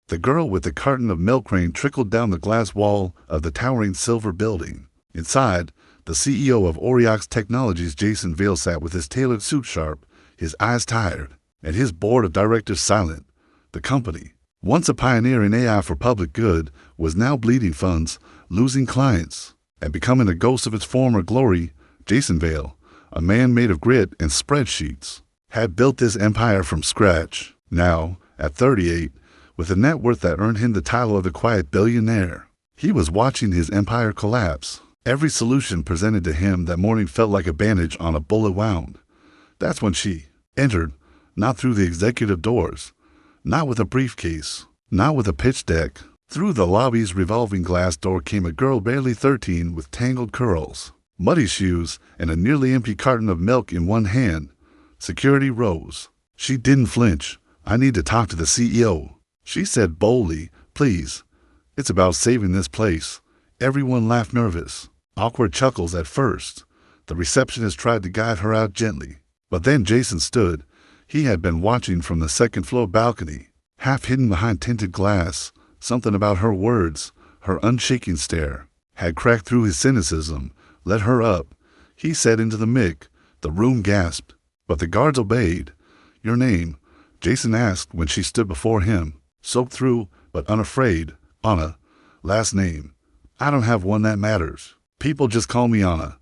The girl with the carton of milk rain trickled down the glass wall of the towering silver building. Inside, the CEO of Oriox Technologies, Jason Vale, sat with his tailored suit sharp, his eyes tired, and his board of directors silent. The company, once a pioneer in AI for public good, was now bleeding funds, losing clients, and becoming a ghost of its former glory. Jason Vale, a man made of grit and spreadsheets, had built this empire from scratch. Now, at 38, with a net worth that earned him the title of the quiet billionaire, he was watching his empire collapse. Every solution presented to him that morning felt like a bandage on a bullet wound. That's when she entered, not through the executive doors, not with a briefcase, not with a pitch deck. Through the lobby's revolving glass door came a girl barely 13 with tangled curls, muddy shoes, and a nearly empty carton of milk in one hand. Security rose. She didn't flinch. "I need to talk to the CEO," she said boldly. "Please. It's about saving this place." Everyone laughed, nervous. Awkward chuckles at first. The receptionist tried to guide her out gently. But then Jason stood. He had been watching from the second-floor balcony, half hidden behind tinted glass. Something about her words, her unshaking stare, had cracked through his cynicism. "Let her up," he said into the mic. The room gasped, but the guards obeyed. "Your name?" Jason asked when she stood before him, soaked through but unafraid. "Anna." "Last name?" "I don't have one that matters. People just call me Anna."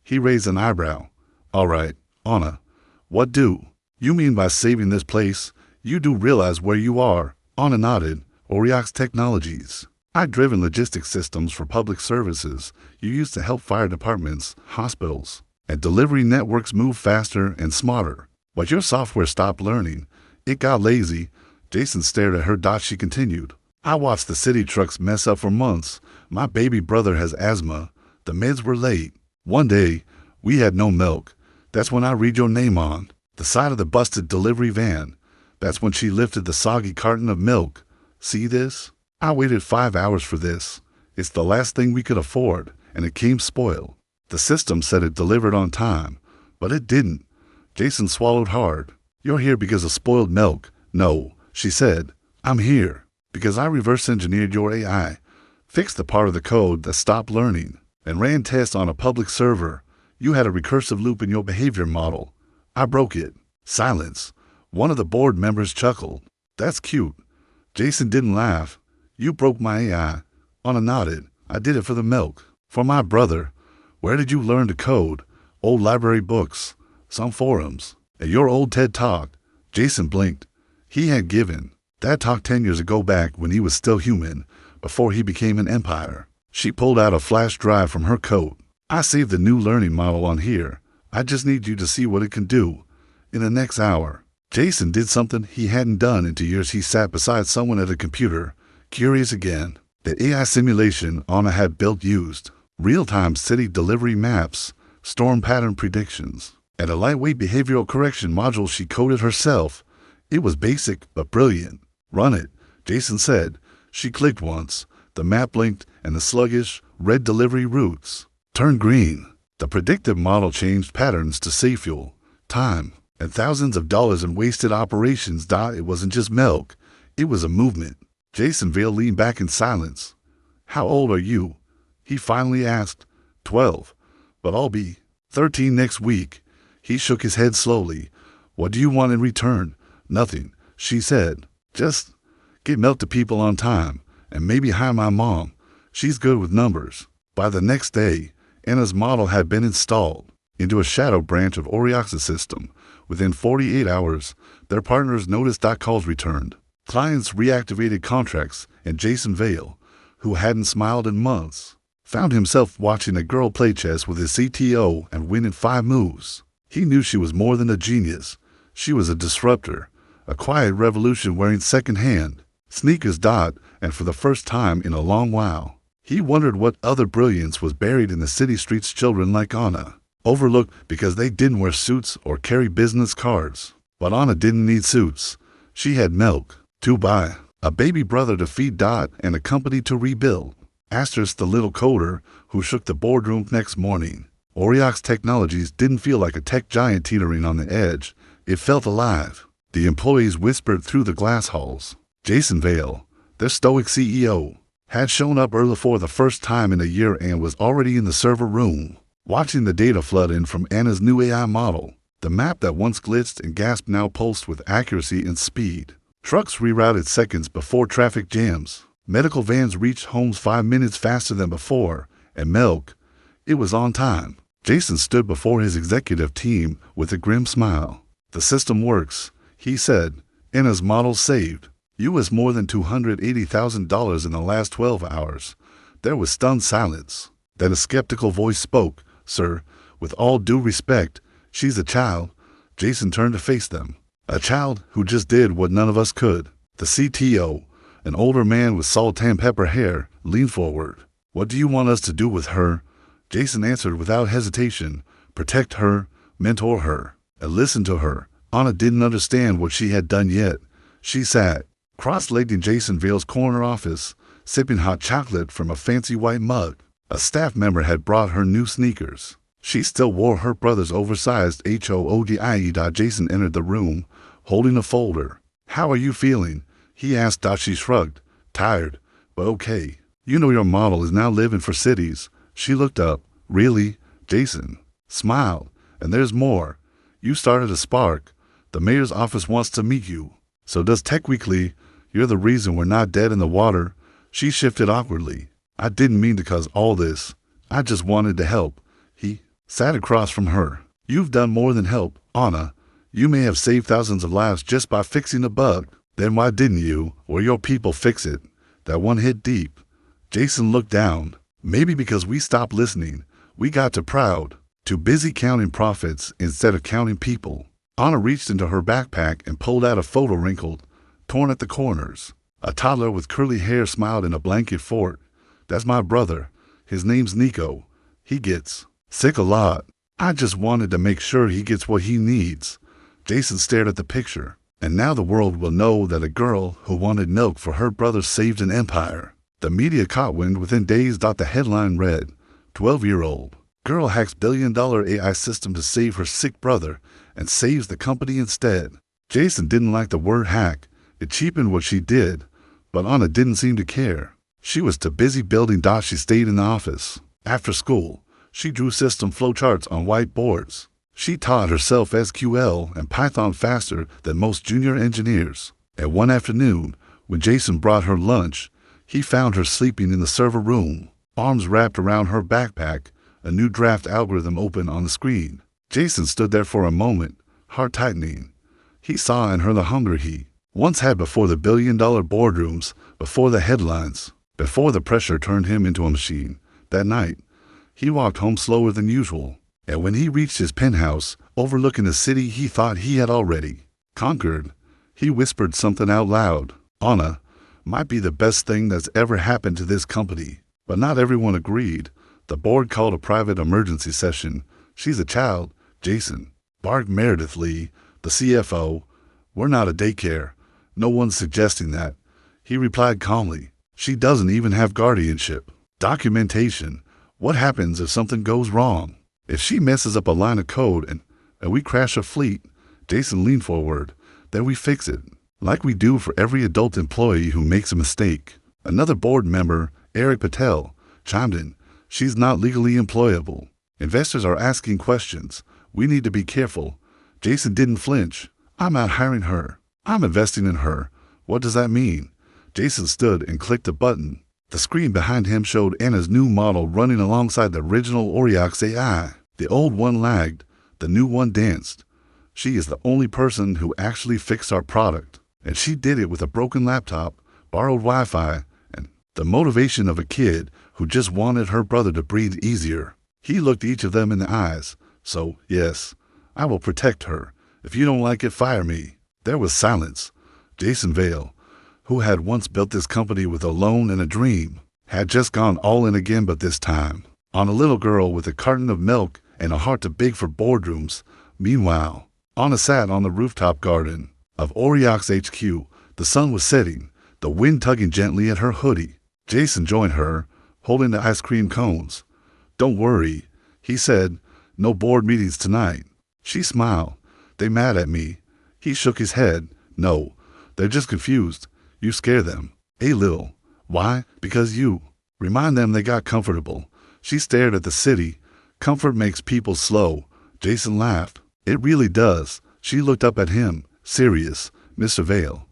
He raised an eyebrow. "All right, Anna. What do you mean by saving this place? You do realize where you are?" Anna nodded. "Oriox Technologies. I've driven logistics systems for public services. You used to help fire departments, hospitals, and delivery networks move faster and smarter. But your software stopped learning. It got lazy." Jason stared at her. She continued. "I watched the city trucks mess up for months. My baby brother has asthma. The meds were late. One day, we had no milk. That's when I read your name on the side of the busted delivery van. That's when she lifted the soggy carton of milk. See this? I waited 5 hours for this. It's the last thing we could afford, and it came spoiled. The system said it delivered on time, but it didn't." Jason swallowed hard. "You're here because of spoiled milk." "No," she said. "I'm here because I reverse-engineered your AI, fixed the part of the code that stopped learning, and ran tests on a public server. You had a recursive loop in your behavior model. I broke it." Silence. One of the board members chuckled. "That's cute." Jason didn't laugh. "You broke my AI." Anna nodded. "I did it for the milk. For my brother." "Where did you learn to code?" "Old library books. Some forums. And your old TED Talk." Jason blinked. He had given. That talk 10 years ago, back when he was still human, before he became an empire. She pulled out a flash drive from her coat. "I saved the new learning model on here. I just need you to see what it can do. In the next hour." Jason did something he hadn't done in 2 years. He sat beside someone at a computer, curious again. The AI simulation Anna had built used real-time city delivery maps, storm pattern predictions, and a lightweight behavioral correction module she coded herself. It was basic but brilliant. "Run it," Jason said. She clicked once. The map blinked, and the sluggish, red delivery routes turned green. The predictive model changed patterns to save fuel, time, and thousands of dollars in wasted operations. It wasn't just milk. It was a movement. Jason Vale leaned back in silence. "How old are you?" he finally asked. 12. "But I'll be 13 next week." He shook his head slowly. "What do you want in return?" "Nothing," she said. "Just get milk to people on time, and maybe hire my mom. She's good with numbers." By the next day, Anna's model had been installed into a shadow branch of Oriox's system. Within 48 hours, their partners noticed calls returned. Clients reactivated contracts, and Jason Vale, who hadn't smiled in months, found himself watching a girl play chess with his CTO and win in 5 moves. He knew she was more than a genius. She was a disruptor, a quiet revolution wearing second-hand sneakers. And for the first time in a long while, he wondered what other brilliance was buried in the city streets. Children like Anna, overlooked because they didn't wear suits or carry business cards. But Anna didn't need suits. She had milk to buy, a baby brother to feed, and a company to rebuild. Asterisk, the little coder who shook the boardroom next morning. Oriox Technologies didn't feel like a tech giant teetering on the edge. It felt alive. The employees whispered through the glass halls. Jason Vale, Their stoic CEO had shown up early for the first time in a year and was already in the server room, watching the data flood in from Anna's new AI model. The map that once glitched and gasped now pulsed with accuracy and speed. Trucks rerouted seconds before traffic jams. Medical vans reached homes 5 minutes faster than before. And milk, it was on time. Jason stood before his executive team with a grim smile. The system works, he said. Anna's model saved U.S. more than $280,000 in the last 12 hours. There was stunned silence. Then a skeptical voice spoke. Sir, with all due respect, she's a child. Jason turned to face them. A child who just did what none of us could. The CTO, an older man with salt and pepper hair, leaned forward. What do you want us to do with her? Jason answered without hesitation. Protect her, mentor her, and listen to her. Anna didn't understand what she had done yet. She sat, cross-legged in Jason Vale's corner office, sipping hot chocolate from a fancy white mug. A staff member had brought her new sneakers. She still wore her brother's oversized HOODIE. Jason entered the room, holding a folder. How are you feeling? He asked. She shrugged. Tired, but okay. You know your model is now living for cities. She looked up. Really? Jason smiled. And there's more. You started a spark. The mayor's office wants to meet you. So does Tech Weekly. You're the reason we're not dead in the water. She shifted awkwardly. I didn't mean to cause all this. I just wanted to help. He sat across from her. You've done more than help, Anna. You may have saved thousands of lives just by fixing a bug. Then why didn't you or your people fix it? That one hit deep. Jason looked down. Maybe because we stopped listening. We got too proud, too busy counting profits instead of counting people. Anna reached into her backpack and pulled out a photo wrinkled, torn at the corners. A toddler with curly hair smiled in a blanket fort. That's my brother. His name's Nico. He gets sick a lot. I just wanted to make sure he gets what he needs. Jason stared at the picture. And now the world will know that a girl who wanted milk for her brother saved an empire. The media caught wind within days. The headline read, 12-year-old girl hacks billion-dollar AI system to save her sick brother and saves the company instead. Jason didn't like the word hack. It cheapened what she did, but Anna didn't seem to care. She was too busy building. She stayed in the office. After school, she drew system flowcharts on whiteboards. She taught herself SQL and Python faster than most junior engineers. And one afternoon, when Jason brought her lunch, he found her sleeping in the server room, arms wrapped around her backpack, a new draft algorithm open on the screen. Jason stood there for a moment, heart tightening. He saw in her the hunger he once had before the billion-dollar boardrooms, before the headlines, before the pressure turned him into a machine. That night, he walked home slower than usual. And when he reached his penthouse, overlooking the city he thought he had already conquered, he whispered something out loud. Anna might be the best thing that's ever happened to this company. But not everyone agreed. The board called a private emergency session. She's a child, Jason barked Meredith Lee, the CFO. We're not a daycare. No one's suggesting that. He replied calmly. She doesn't even have guardianship. Documentation. What happens if something goes wrong? If she messes up a line of code and we crash a fleet, Jason leaned forward, then we fix it, like we do for every adult employee who makes a mistake. Another board member, Eric Patel, chimed in. She's not legally employable. Investors are asking questions. We need to be careful. Jason didn't flinch. I'm out hiring her. I'm investing in her. What does that mean? Jason stood and clicked a button. The screen behind him showed Anna's new model running alongside the original Oriox AI. The old one lagged. The new one danced. She is the only person who actually fixed our product. And she did it with a broken laptop, borrowed Wi-Fi, and the motivation of a kid who just wanted her brother to breathe easier. He looked each of them in the eyes. So, yes, I will protect her. If you don't like it, fire me. There was silence. Jason Vale, who had once built this company with a loan and a dream, had just gone all in again, but this time on a little girl with a carton of milk and a heart too big for boardrooms. Meanwhile, Anna sat on the rooftop garden of Oriox HQ. The sun was setting, the wind tugging gently at her hoodie. Jason joined her, holding the ice cream cones. Don't worry, he said. No board meetings tonight. She smiled. They mad at me. He shook his head. No, they're just confused. You scare them. A little. Why? Because you. Remind them they got comfortable. She stared at the city. Comfort makes people slow. Jason laughed. It really does. She looked up at him, serious. Mr. Vale.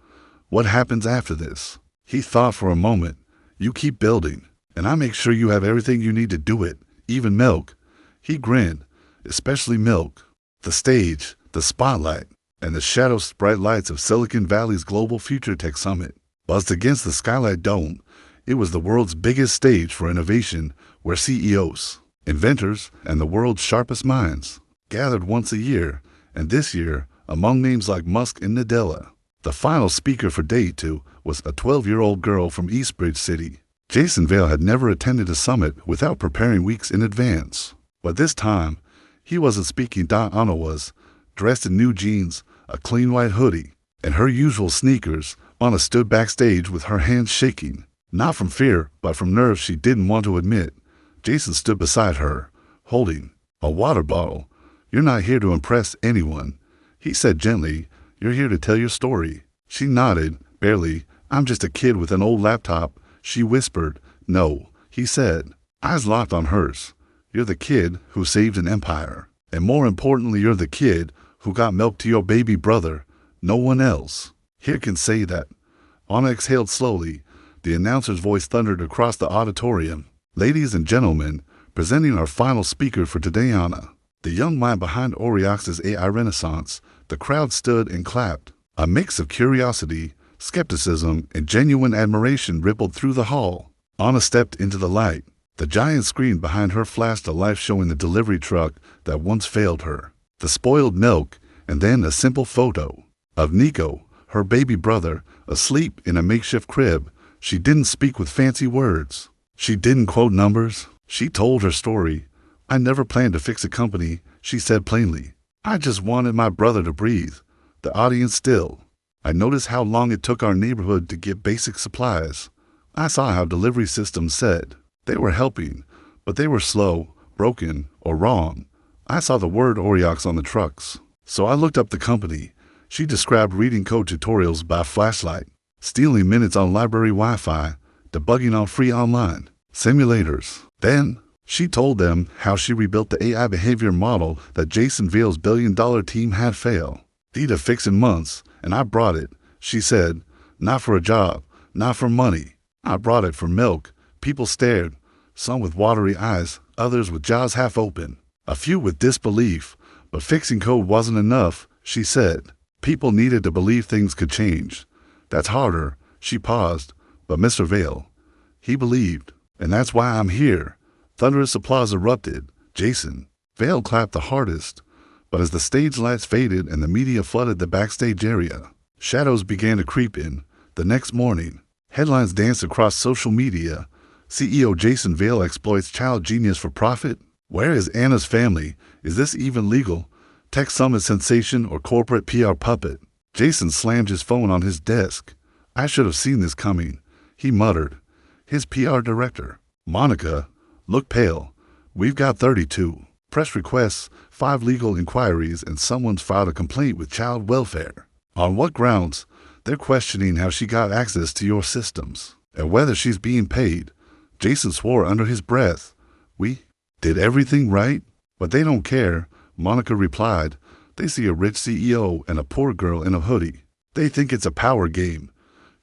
What happens after this? He thought for a moment. You keep building, and I make sure you have everything you need to do it, even milk. He grinned. Especially milk. The stage, the spotlight, and the shadow bright lights of Silicon Valley's Global Future Tech Summit buzzed against the Skylight Dome. It was the world's biggest stage for innovation, where CEOs, inventors, and the world's sharpest minds gathered once a year, and this year, among names like Musk and Nadella, the final speaker for day 2 was a 12-year-old girl from Eastbridge City. Jason Vale had never attended a summit without preparing weeks in advance. But this time, he wasn't speaking. Anna was, dressed in new jeans, a clean white hoodie, and her usual sneakers. Anna stood backstage with her hands shaking, not from fear, but from nerves she didn't want to admit. Jason stood beside her, holding a water bottle. You're not here to impress anyone, he said gently. You're here to tell your story. She nodded, barely. I'm just a kid with an old laptop, she whispered. No, he said, eyes locked on hers. You're the kid who saved an empire. And more importantly, you're the kid who got milk to your baby brother. No one else here can say that. Anna exhaled slowly. The announcer's voice thundered across the auditorium. Ladies and gentlemen, presenting our final speaker for today, Anna, the young mind behind Oriox's AI renaissance. The crowd stood and clapped. A mix of curiosity, skepticism, and genuine admiration rippled through the hall. Anna stepped into the light. The giant screen behind her flashed a light showing the delivery truck that once failed her, the spoiled milk, and then a simple photo of Nico, her baby brother, asleep in a makeshift crib. She didn't speak with fancy words. She didn't quote numbers. She told her story. I never planned to fix a company, she said plainly. I just wanted my brother to breathe. The audience still. I noticed how long it took our neighborhood to get basic supplies. I saw how delivery systems said they were helping, but they were slow, broken, or wrong. I saw the word Oriox on the trucks. So I looked up the company. She described reading code tutorials by flashlight, stealing minutes on library Wi-Fi, debugging on free online simulators. Then, she told them how she rebuilt the AI behavior model that Jason Vale's billion-dollar team had failed. They'd have fixed in months, and I brought it, she said. Not for a job, not for money. I brought it for milk. People stared, some with watery eyes, others with jaws half open, a few with disbelief. But fixing code wasn't enough, she said. People needed to believe things could change. That's harder, she paused. But Mr. Vale, he believed, and that's why I'm here. Thunderous applause erupted. Jason Vale clapped the hardest. But as the stage lights faded and the media flooded the backstage area, shadows began to creep in. The next morning, headlines danced across social media. CEO Jason Vale exploits child genius for profit. Where is Anna's family? Is this even legal? Tech summit sensation or corporate PR puppet? Jason slammed his phone on his desk. I should have seen this coming, he muttered. His PR director, Monica, looked pale. We've got 32 press requests, 5 legal inquiries, and someone's filed a complaint with child welfare. On what grounds? They're questioning how she got access to your systems and whether she's being paid. Jason swore under his breath. We did everything right, but they don't care, Monica replied. They see a rich CEO and a poor girl in a hoodie. They think it's a power game.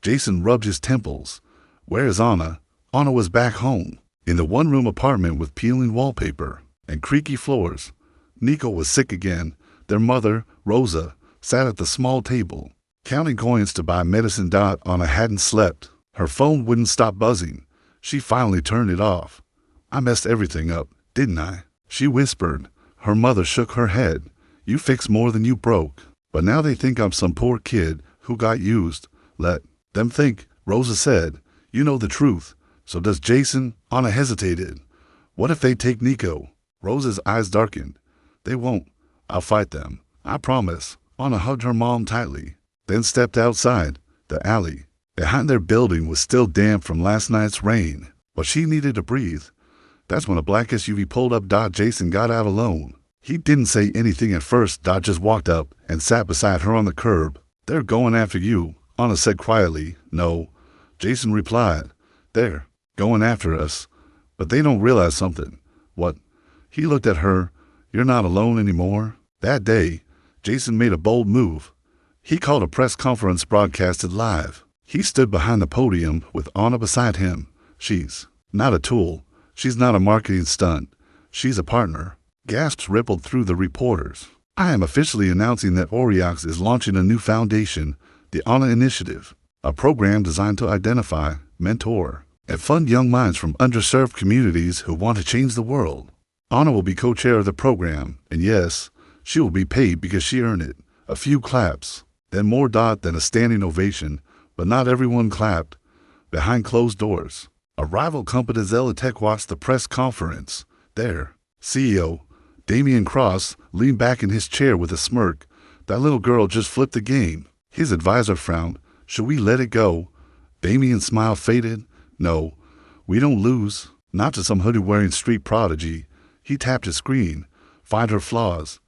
Jason rubbed his temples. Where is Anna? Anna was back home, in the one-room apartment with peeling wallpaper and creaky floors. Nico was sick again. Their mother, Rosa, sat at the small table, counting coins to buy medicine. Anna hadn't slept. Her phone wouldn't stop buzzing. She finally turned it off. I messed everything up, didn't I? She whispered. Her mother shook her head. You fixed more than you broke. But now they think I'm some poor kid who got used. Let them think, Rosa said. You know the truth. So does Jason? Anna hesitated. What if they take Nico? Rosa's eyes darkened. They won't. I'll fight them. I promise. Anna hugged her mom tightly, then stepped outside. The alley behind their building was still damp from last night's rain, but she needed to breathe. That's when a black SUV pulled up. Jason got out alone. He didn't say anything at first. Just walked up and sat beside her on the curb. They're going after you, Anna said quietly. No, Jason replied. They're going after us, but they don't realize something. What? He looked at her. You're not alone anymore. That day, Jason made a bold move. He called a press conference broadcasted live. He stood behind the podium with Anna beside him. She's not a tool. She's not a marketing stunt. She's a partner. Gasps rippled through the reporters. I am officially announcing that Oriox is launching a new foundation, the Anna Initiative, a program designed to identify, mentor, and fund young minds from underserved communities who want to change the world. Anna will be co-chair of the program, and yes, she will be paid because she earned it. A few claps, then more than a standing ovation, but not everyone clapped. Behind closed doors, a rival company Zelitech watched the press conference. Their CEO, Damian Cross, leaned back in his chair with a smirk. That little girl just flipped the game. His advisor frowned. Should we let it go? Damian's smile faded. No, we don't lose. Not to some hoodie-wearing street prodigy. He tapped his screen. Find her flaws.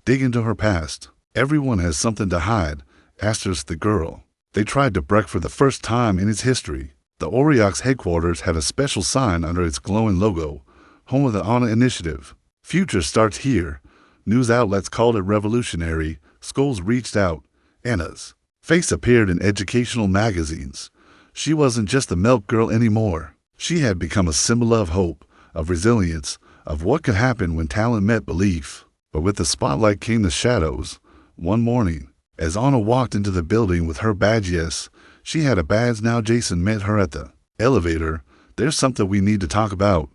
Dig into her past. Everyone has something to hide. Asterisk the girl. They tried to break for the first time in its history. The Oriox headquarters had a special sign under its glowing logo. Home of the Anna Initiative. Future starts here. News outlets called it revolutionary. Schools reached out. Anna's face appeared in educational magazines. She wasn't just a milk girl anymore. She had become a symbol of hope, of resilience, of what could happen when talent met belief. But with the spotlight came the shadows. One morning, as Anna walked into the building with her badge, yes, she had a badge now. Jason met her at the elevator. There's something we need to talk about,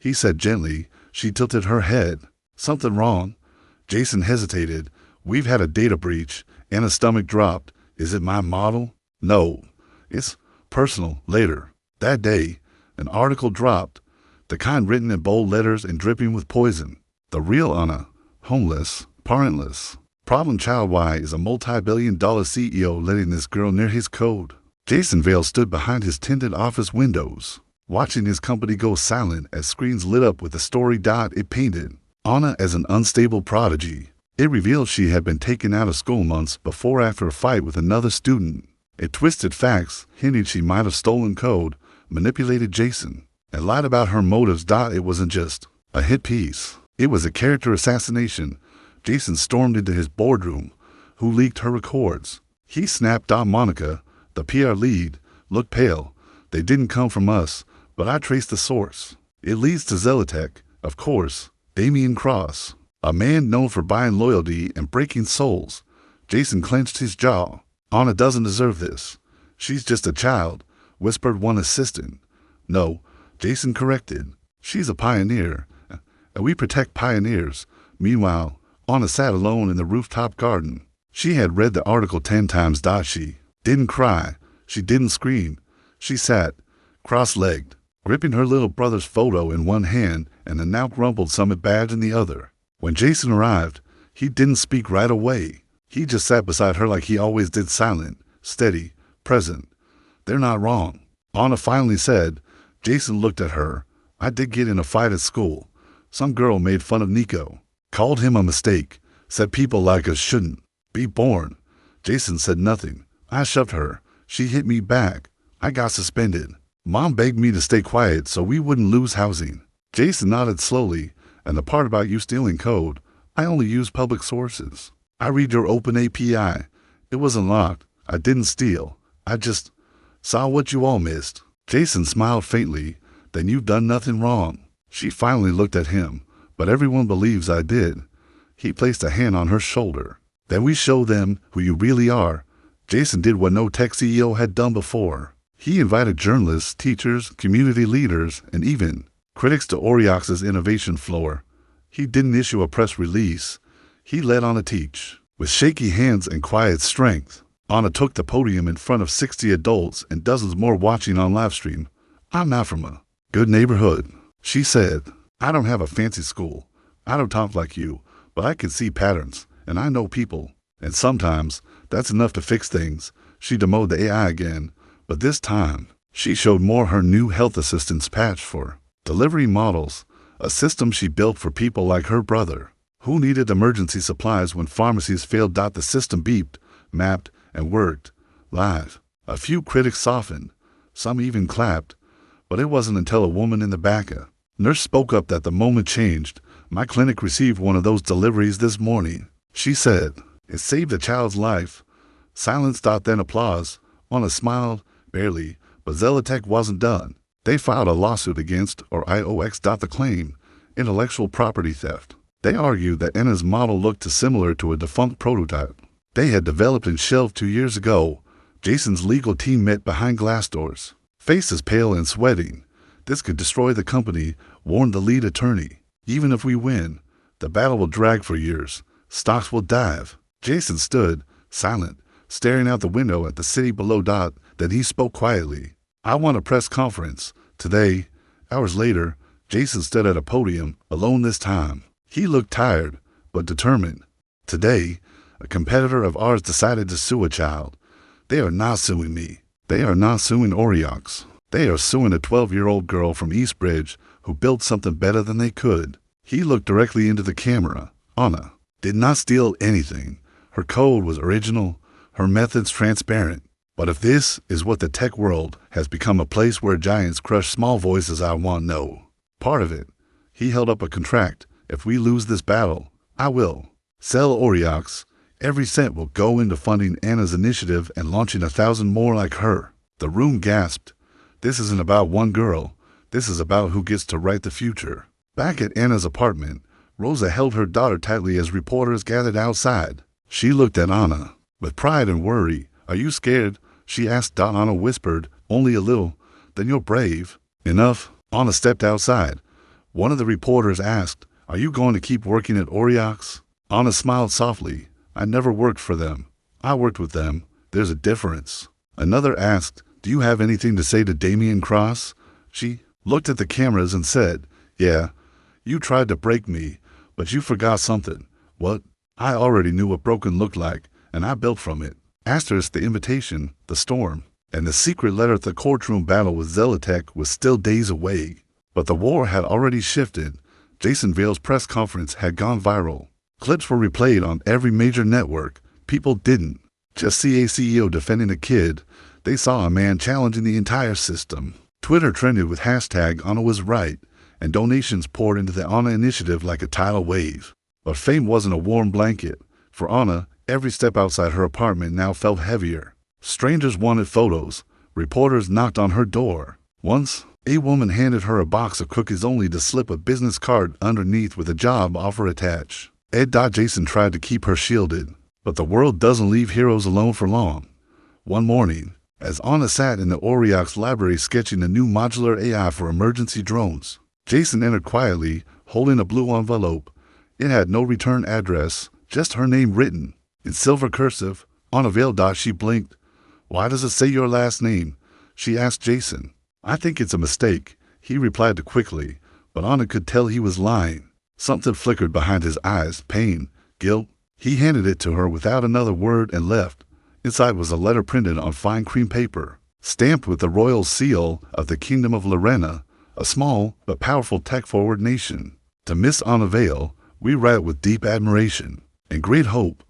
he said gently. She tilted her head. Something wrong? Jason hesitated. We've had a data breach. Anna's stomach dropped. Is it my model? No. It's personal. Later. That day, an article dropped. The kind written in bold letters and dripping with poison. The real Anna. Homeless. Parentless. Problem child. Why is a multi-billion-dollar CEO letting this girl near his code? Jason Vale stood behind his tinted office windows, watching his company go silent as screens lit up with the story. It painted Anna as an unstable prodigy. It revealed she had been taken out of school months before after a fight with another student. It twisted facts, hinting she might have stolen code, manipulated Jason, and lied about her motives. It wasn't just a hit piece. It was a character assassination. Jason stormed into his boardroom. Who leaked her records? He snapped. Monica, the PR lead, looked pale. They didn't come from us, but I traced the source. It leads to Zelitech, of course. Damian Cross, a man known for buying loyalty and breaking souls. Jason clenched his jaw. Anna doesn't deserve this. She's just a child, whispered one assistant. No, Jason corrected. She's a pioneer, and we protect pioneers. Meanwhile, Anna sat alone in the rooftop garden. She had read the article 10 times. She didn't cry. She didn't scream. She sat, cross-legged, gripping her little brother's photo in one hand and a now crumpled Summit badge in the other. When Jason arrived, he didn't speak right away. He just sat beside her like he always did, silent, steady, present. They're not wrong, Anna finally said. Jason looked at her. I did get in a fight at school. Some girl made fun of Nico, called him a mistake, said people like us shouldn't be born. Jason said nothing. I shoved her. She hit me back. I got suspended. Mom begged me to stay quiet so we wouldn't lose housing. Jason nodded slowly. And the part about you stealing code, I only use public sources. I read your open API. It wasn't locked. I didn't steal. I just saw what you all missed. Jason smiled faintly. Then you've done nothing wrong. She finally looked at him. But everyone believes I did. He placed a hand on her shoulder. Then we show them who you really are. Jason did what no tech CEO had done before. He invited journalists, teachers, community leaders, and even critics to Oriox's innovation floor. He didn't issue a press release. He led Anna teach. With shaky hands and quiet strength, Anna took the podium in front of 60 adults and dozens more watching on livestream. I'm not from a good neighborhood, she said. I don't have a fancy school. I don't talk like you, but I can see patterns, and I know people. And sometimes that's enough to fix things. She demoed the AI again, but this time she showed more her new health assistance patch for delivery models, a system she built for people like her brother, who needed emergency supplies when pharmacies failed. The system beeped, mapped, and worked live. A few critics softened. Some even clapped. But it wasn't until a woman in the back nurse spoke up that the moment changed. "My clinic received one of those deliveries this morning," she said. "It saved a child's life." Silence, then applause. Anna smiled, barely, but Zelotech wasn't done. They filed a lawsuit against IOX. The claim, intellectual property theft. They argued that Anna's model looked too similar to a defunct prototype they had developed and shelved 2 years ago. Jason's legal team met behind glass doors, faces pale and sweating. "This could destroy the company," warned the lead attorney. "Even if we win, the battle will drag for years. Stocks will dive." Jason stood, silent, staring out the window at the city below. Then he spoke quietly. "I want a press conference today." Hours later, Jason stood at a podium, alone this time. He looked tired, but determined. "Today, a competitor of ours decided to sue a child. They are not suing me. They are not suing Oriox. They are suing a 12-year-old girl from Eastbridge who built something better than they could." He looked directly into the camera. Anna did not steal anything. Her code was original, her methods transparent. "But if this is what the tech world has become, a place where giants crush small voices, I want no part of it." He held up a contract. "If we lose this battle, I will sell Oriox. Every cent will go into funding Anna's initiative and launching 1,000 more like her." The room gasped. This isn't about one girl. This is about who gets to write the future. Back at Anna's apartment, Rosa held her daughter tightly as reporters gathered outside. She looked at Anna with pride and worry. "Are you scared?" she asked. Anna whispered, "Only a little." "Then you're brave." "Enough." Anna stepped outside. One of the reporters asked, "Are you going to keep working at Oriox?" Anna smiled softly. "I never worked for them. I worked with them. There's a difference." Another asked, "Do you have anything to say to Damian Cross?" She looked at the cameras and said, "Yeah, you tried to break me, but you forgot something." "What?" "I already knew what broken looked like, and I built from it." Asterisk, the invitation, the storm, and the secret letter. The courtroom battle with Zelotech was still days away, but the war had already shifted. Jason Vale's press conference had gone viral. Clips were replayed on every major network. People didn't just see a CEO defending a kid. They saw a man challenging the entire system. Twitter trended with hashtag Anna was right, and donations poured into the Anna initiative like a tidal wave. But fame wasn't a warm blanket. For Anna, every step outside her apartment now felt heavier. Strangers wanted photos. Reporters knocked on her door. Once, a woman handed her a box of cookies only to slip a business card underneath with a job offer attached. Jason tried to keep her shielded, but the world doesn't leave heroes alone for long. One morning, as Anna sat in the Oriox library sketching a new modular AI for emergency drones, Jason entered quietly, holding a blue envelope. It had no return address, just her name written in silver cursive. Anna Vale. She blinked. "Why does it say your last name?" she asked Jason. "I think it's a mistake," he replied quickly, but Anna could tell he was lying. Something flickered behind his eyes, pain, guilt. He handed it to her without another word and left. Inside was a letter printed on fine cream paper, stamped with the royal seal of the Kingdom of Lorena, a small but powerful tech-forward nation. "To Miss Anna Vale, we write with deep admiration and great hope.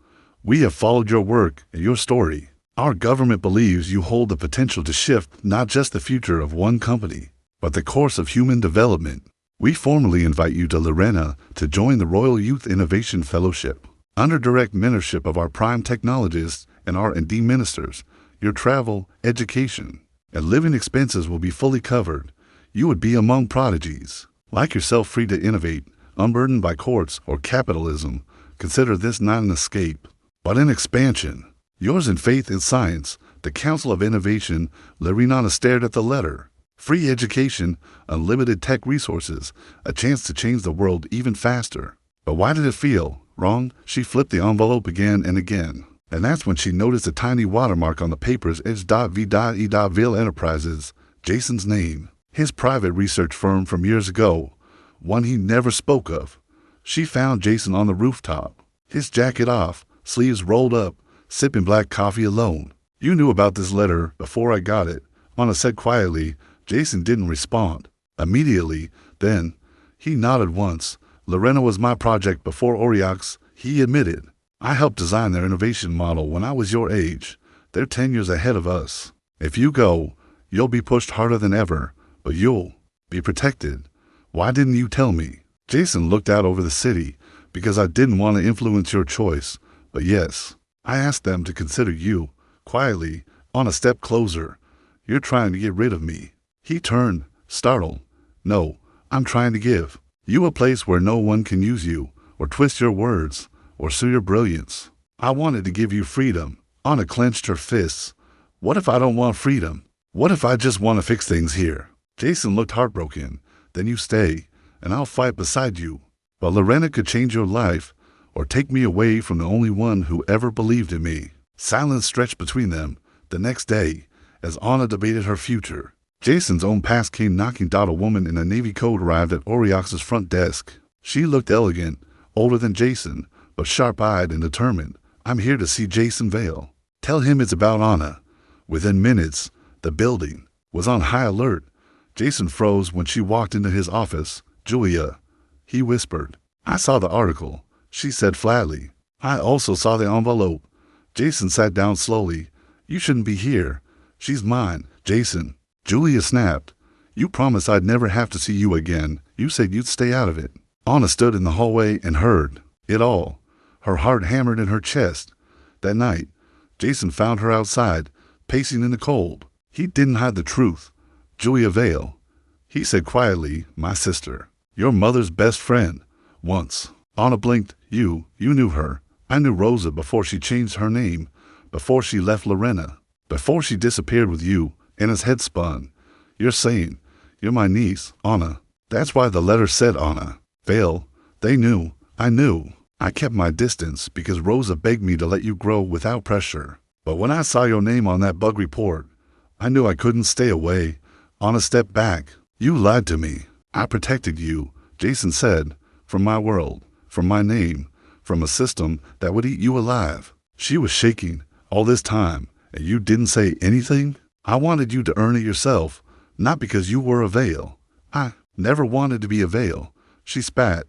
We have followed your work and your story. Our government believes you hold the potential to shift not just the future of one company, but the course of human development. We formally invite you to Lorena to join the Royal Youth Innovation Fellowship. Under direct mentorship of our prime technologists and R&D ministers, your travel, education, and living expenses will be fully covered. You would be among prodigies, like yourself, free to innovate, unburdened by courts or capitalism. Consider this not an escape, but an expansion. Yours in faith and science, the Council of Innovation." Lorena stared at the letter. Free education, unlimited tech resources, a chance to change the world even faster. But why did it feel wrong? She flipped the envelope again and again, and that's when she noticed a tiny watermark on the paper's edge. V.E. Vale Enterprises, Jason's name, his private research firm from years ago, one he never spoke of. She found Jason on the rooftop, his jacket off, sleeves rolled up, sipping black coffee alone. "You knew about this letter before I got it," Anna said quietly. Jason didn't respond immediately. Then he nodded once. "Lorena was my project before Oriox," he admitted. "I helped design their innovation model when I was your age. They're 10 years ahead of us. If you go, You'll be pushed harder than ever, but you'll be protected. Why didn't you tell me? Jason looked out over the city. Because I didn't want to influence your choice. But yes, I asked them to consider you, quietly, on a step closer. You're trying to get rid of me. He turned, startled. No, I'm trying to give you a place where no one can use you, or twist your words, or sue your brilliance. I wanted to give you freedom. Anna clenched her fists. What if I don't want freedom? What if I just want to fix things here? Jason looked heartbroken. Then you stay, and I'll fight beside you. But Lorena could change your life, or take me away from the only one who ever believed in me. Silence stretched between them. The next day, as Anna debated her future, Jason's own past came knocking. A woman in a Navy coat arrived at Oriox's front desk. She looked elegant, older than Jason, but sharp-eyed and determined. I'm here to see Jason Vale. Tell him it's about Anna. Within minutes, the building was on high alert. Jason froze when she walked into his office. Julia, he whispered. I saw the article, she said flatly. I also saw the envelope. Jason sat down slowly. You shouldn't be here. She's mine, Jason. Julia snapped. You promised I'd never have to see you again. You said you'd stay out of it. Anna stood in the hallway and heard it all. Her heart hammered in her chest. That night, Jason found her outside, pacing in the cold. He didn't hide the truth. Julia Vale, he said quietly, my sister. Your mother's best friend. Once. Anna blinked. You knew her. I knew Rosa before she changed her name, before she left Lorena, before she disappeared with you. Anna's head spun. You're saying, you're my niece, Anna. That's why the letter said Anna. Vale. They knew. I knew. I kept my distance because Rosa begged me to let you grow without pressure. But when I saw your name on that bug report, I knew I couldn't stay away. Anna stepped back. You lied to me. I protected you, Jason said, from my world, from my name, from a system that would eat you alive. She was shaking all this time, and you didn't say anything? I wanted you to earn it yourself, not because you were a Vale. I never wanted to be a Vale. She spat.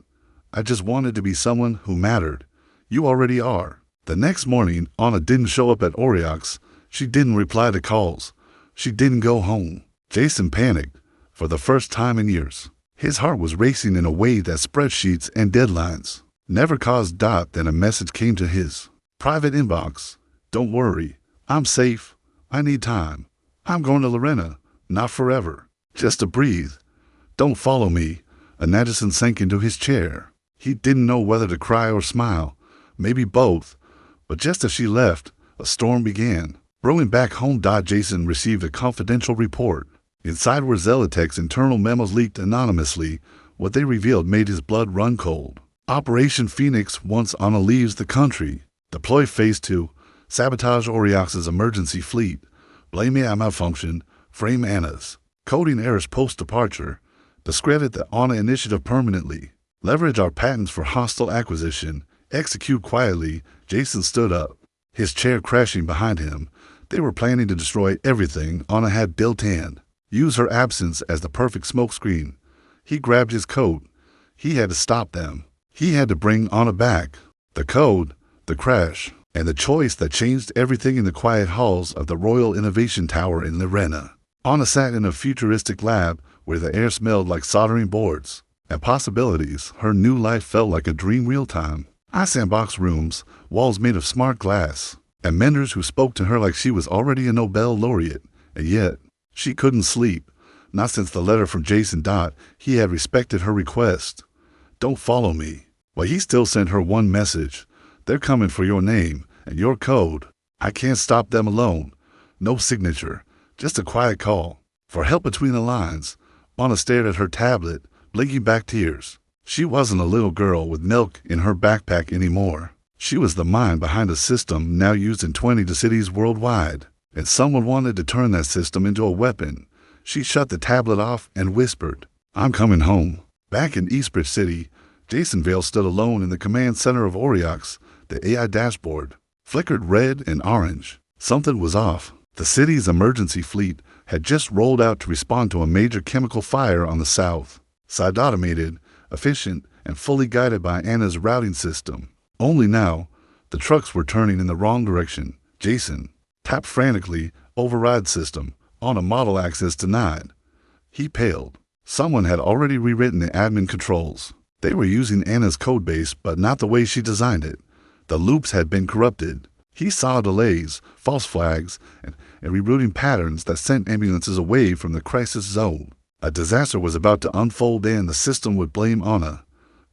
I just wanted to be someone who mattered. You already are. The next morning, Anna didn't show up at Oriox. She didn't reply to calls. She didn't go home. Jason panicked for the first time in years. His heart was racing in a way that spreadsheets and deadlines never caused. Then a message came to his private inbox. Don't worry. I'm safe. I need time. I'm going to Lorena. Not forever. Just to breathe. Don't follow me. Anadison sank into his chair. He didn't know whether to cry or smile. Maybe both. But just as she left, a storm began. Rowing back home. Jason received a confidential report. Inside were Zelotech's internal memos leaked anonymously. What they revealed made his blood run cold. Operation Phoenix once Anna leaves the country. Deploy Phase 2. Sabotage Oriox's emergency fleet. Blame AI malfunction. Frame Anna's coding errors post-departure. Discredit the Anna initiative permanently. Leverage our patents for hostile acquisition. Execute quietly. Jason stood up, his chair crashing behind him. They were planning to destroy everything Anna had built in. Use her absence as the perfect smokescreen. He grabbed his coat. He had to stop them. He had to bring Anna back. The code, the crash, and the choice that changed everything in the quiet halls of the Royal Innovation Tower in Lorena. Anna sat in a futuristic lab where the air smelled like soldering boards. At possibilities, her new life felt like a dream real-time. Sandbox rooms, walls made of smart glass, and mentors who spoke to her like she was already a Nobel laureate. And yet, she couldn't sleep. Not since the letter from Jason. He had respected her request. Don't follow me. But he still sent her one message. They're coming for your name and your code. I can't stop them alone. No signature, just a quiet call for help between the lines. Anna stared at her tablet, blinking back tears. She wasn't a little girl with milk in her backpack anymore. She was the mind behind a system now used in 20 cities worldwide. And someone wanted to turn that system into a weapon. She shut the tablet off and whispered, I'm coming home. Back in Eastbridge City, Jason Vale stood alone in the command center of Oriox. The AI dashboard flickered red and orange. Something was off. The city's emergency fleet had just rolled out to respond to a major chemical fire on the south side, automated, efficient, and fully guided by Anna's routing system. Only now, the trucks were turning in the wrong direction. Jason tapped frantically. Override system On a model access denied. He paled. Someone had already rewritten the admin controls. They were using Anna's codebase, but not the way she designed it. The loops had been corrupted. He saw delays, false flags, and rerouting patterns that sent ambulances away from the crisis zone. A disaster was about to unfold and the system would blame Anna.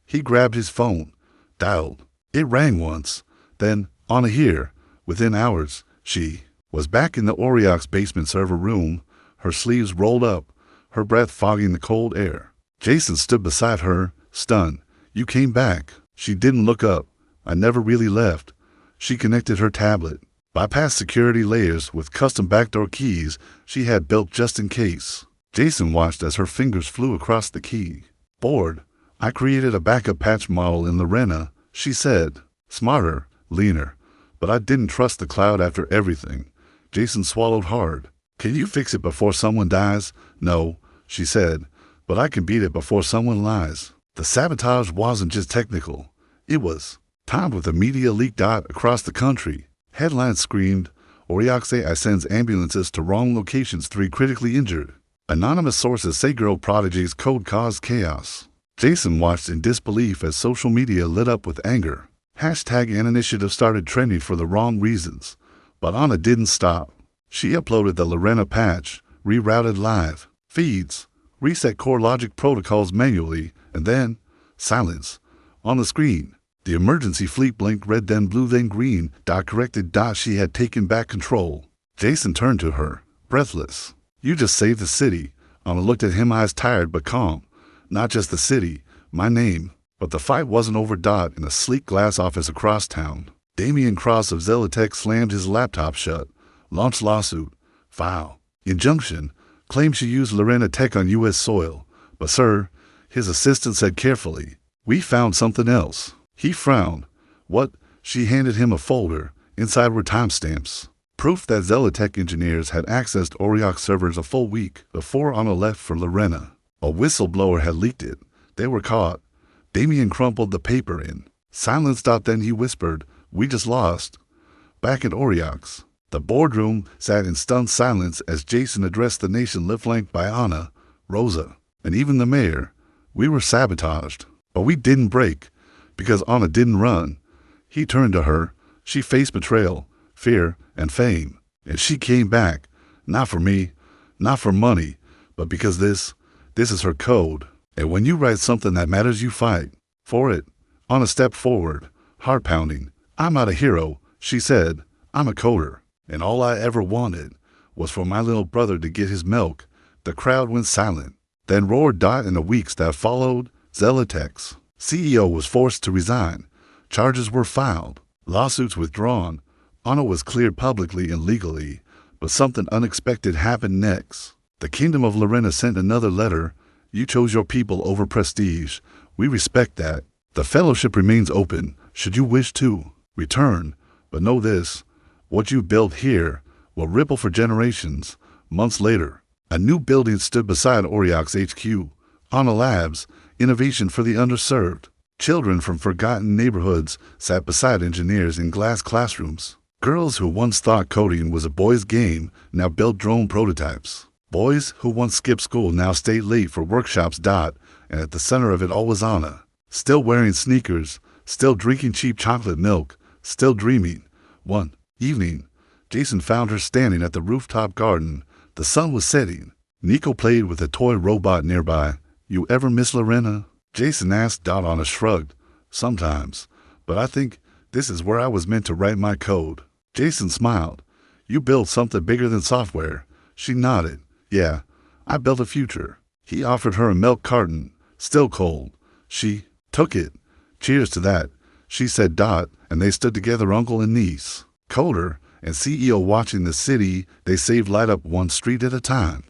He grabbed his phone, dialed. It rang once. Then, Anna here. Within hours, she was back in the Oriox basement server room, her sleeves rolled up, her breath fogging the cold air. Jason stood beside her, stunned. You came back. She didn't look up. I never really left. She connected her tablet, bypassed security layers with custom backdoor keys she had built just in case. Jason watched as her fingers flew across the key. Bored, I created a backup patch model in Lorena, she said. Smarter, leaner. But I didn't trust the cloud after everything. Jason swallowed hard. Can you fix it before someone dies? No, she said, but I can beat it before someone lies. The sabotage wasn't just technical. It was timed with a media leak dot across the country. Headlines screamed, Oriox AI sends ambulances to wrong locations, 3 critically injured. Anonymous sources say girl prodigy's code caused chaos. Jason watched in disbelief as social media lit up with anger. Hashtag an initiative started trending for the wrong reasons. But Anna didn't stop. She uploaded the Lorena patch, rerouted live feeds, reset core logic protocols manually, and then silence. On the screen, the emergency fleet blinked red, then blue, then green. Corrected. She had taken back control. Jason turned to her, breathless. You just saved the city. Anna looked at him, eyes tired but calm. Not just the city, my name. But the fight wasn't over. In a sleek glass office across town, Damian Cross of Zelitech slammed his laptop shut. Launched lawsuit. File. Injunction. Claimed she used Lorena tech on U.S. soil. But sir, his assistant said carefully, we found something else. He frowned. What? She handed him a folder. Inside were timestamps. Proof that Zelitech engineers had accessed Oriox servers a full week before Anna left for Lorena. A whistleblower had leaked it. They were caught. Damian crumpled the paper in. Silence. Then he whispered, we just lost. Back at Oriox, the boardroom sat in stunned silence as Jason addressed the nation left-flanked by Anna, Rosa, and even the mayor. We were sabotaged, but we didn't break, because Anna didn't run. He turned to her. She faced betrayal, fear, and fame. And she came back, not for me, not for money, but because this is her code. And when you write something that matters, you fight for it. Anna stepped forward, heart pounding. I'm not a hero, she said. I'm a coder. And all I ever wanted was for my little brother to get his milk. The crowd went silent, then roared. In the weeks that followed, Zelitech's CEO was forced to resign. Charges were filed, lawsuits withdrawn. Anna was cleared publicly and legally, but something unexpected happened next. The Kingdom of Lorena sent another letter. You chose your people over prestige. We respect that. The fellowship remains open, should you wish to return. But know this, what you built here will ripple for generations. Months later, a new building stood beside Oriox HQ. Anna Labs, innovation for the underserved. Children from forgotten neighborhoods sat beside engineers in glass classrooms. Girls who once thought coding was a boys' game now built drone prototypes. Boys who once skipped school now stayed late for workshops. And at the center of it all was Anna, still wearing sneakers, still drinking cheap chocolate milk, still dreaming. One evening, Jason found her standing at the rooftop garden. The sun was setting. Nico played with a toy robot nearby. You ever miss Lorena? Jason asked. Anna shrugged. Sometimes, but I think this is where I was meant to write my code. Jason smiled. You built something bigger than software. She nodded. Yeah, I built a future. He offered her a milk carton, still cold. She took it. Cheers to that, she said. And they stood together, uncle and niece, coder and CEO, watching the city they saved light up one street at a time.